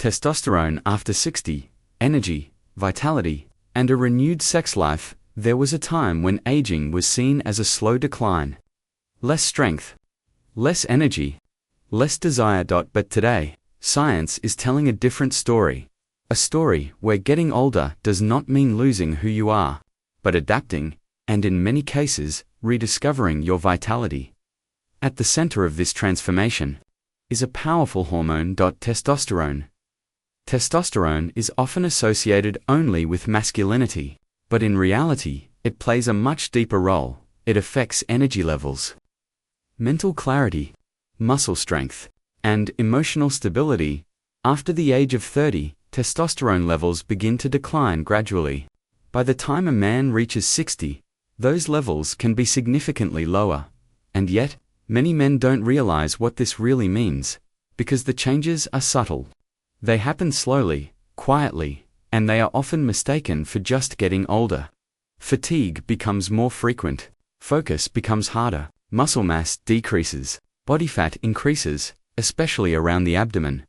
testosterone after 60, energy, vitality, and a renewed sex life. There was a time when aging was seen as a slow decline. Less strength, less energy, less desire. But today, science is telling a different story. A story where getting older does not mean losing who you are, but adapting, and in many cases, rediscovering your vitality. At the center of this transformation is a powerful hormone, testosterone. Testosterone is often associated only with masculinity, but in reality, it plays a much deeper role. It affects energy levels, mental clarity, muscle strength, and emotional stability. After the age of 30, testosterone levels begin to decline gradually. By the time a man reaches 60, those levels can be significantly lower. And yet, many men don't realize what this really means, because the changes are subtle. They happen slowly, quietly, and they are often mistaken for just getting older. Fatigue becomes more frequent, focus becomes harder, muscle mass decreases, body fat increases, especially around the abdomen.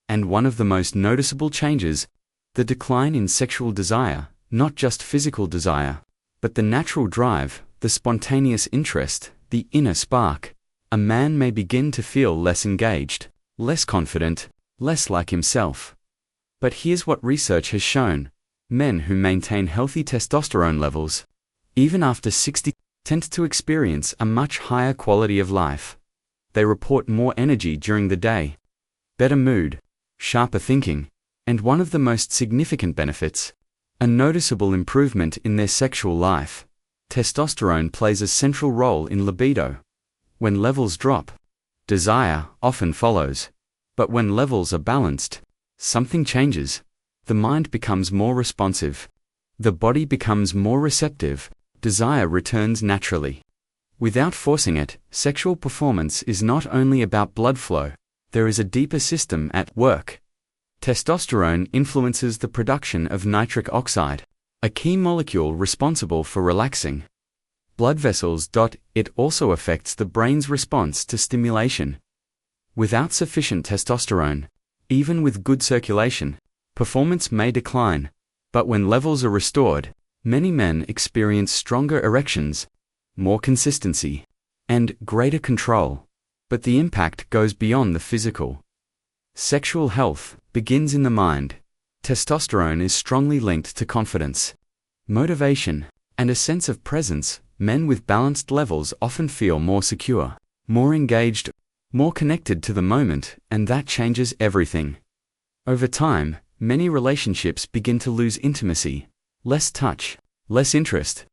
And one of the most noticeable changes, the decline in sexual desire, not just physical desire, but the natural drive, the spontaneous interest, the inner spark. A man may begin to feel less engaged, less confident, less like himself. But here's what research has shown. Men who maintain healthy testosterone levels, even after 60, tend to experience a much higher quality of life. They report more energy during the day, better mood, sharper thinking, and one of the most significant benefits, a noticeable improvement in their sexual life. Testosterone plays a central role in libido. When levels drop, desire often follows. But when levels are balanced, something changes. The mind becomes more responsive. The body becomes more receptive. Desire returns naturally. Without forcing it, sexual performance is not only about blood flow. There is a deeper system at work. Testosterone influences the production of nitric oxide, a key molecule responsible for relaxing blood vessels. It also affects the brain's response to stimulation. Without sufficient testosterone, even with good circulation, performance may decline. But when levels are restored, many men experience stronger erections, more consistency, and greater control. But the impact goes beyond the physical. Sexual health begins in the mind. Testosterone is strongly linked to confidence, motivation, and a sense of presence. Men with balanced levels often feel more secure, more engaged, more connected to the moment, and that changes everything. Over time, many relationships begin to lose intimacy, less touch, less interest,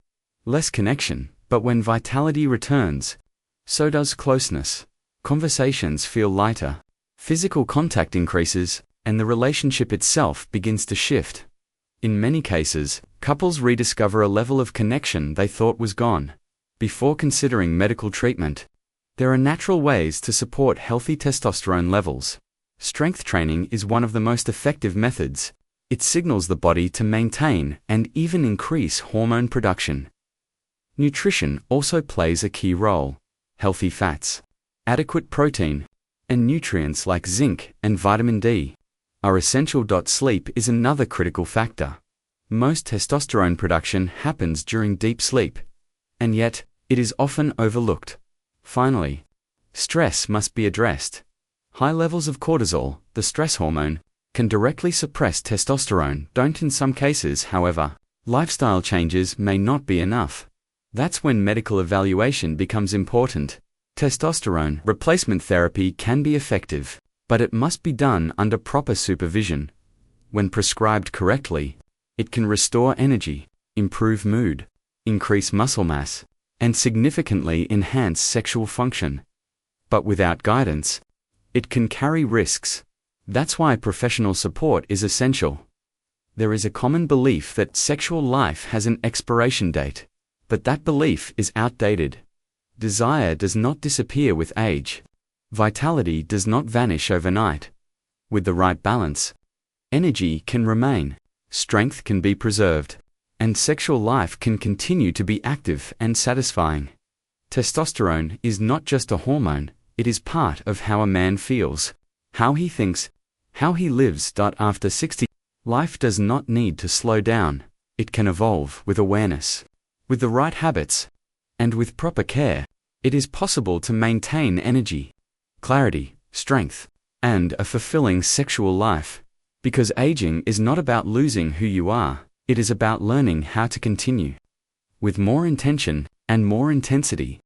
less connection. But when vitality returns, so does closeness. Conversations feel lighter, physical contact increases, and the relationship itself begins to shift. In many cases, couples rediscover a level of connection they thought was gone. Before considering medical treatment, there are natural ways to support healthy testosterone levels. Strength training is one of the most effective methods. It signals the body to maintain and even increase hormone production. Nutrition also plays a key role. Healthy fats, adequate protein, and nutrients like zinc and vitamin D are essential. Sleep is another critical factor. Most testosterone production happens during deep sleep, and yet, it is often overlooked. Finally, stress must be addressed. High levels of cortisol, the stress hormone, can directly suppress testosterone. In some cases, however, lifestyle changes may not be enough. That's when medical evaluation becomes important. Testosterone replacement therapy can be effective, but it must be done under proper supervision. When prescribed correctly, it can restore energy, improve mood, increase muscle mass, and significantly enhance sexual function. But without guidance, it can carry risks. That's why professional support is essential. There is a common belief that sexual life has an expiration date, but that belief is outdated. Desire does not disappear with age. Vitality does not vanish overnight. With the right balance, energy can remain, strength can be preserved, and sexual life can continue to be active and satisfying. Testosterone is not just a hormone, it is part of how a man feels, how he thinks, How he lives. After 60, life does not need to slow down, it can evolve with awareness. With the right habits, and with proper care, it is possible to maintain energy, clarity, strength, and a fulfilling sexual life. Because aging is not about losing who you are, it is about learning how to continue with more intention and more intensity.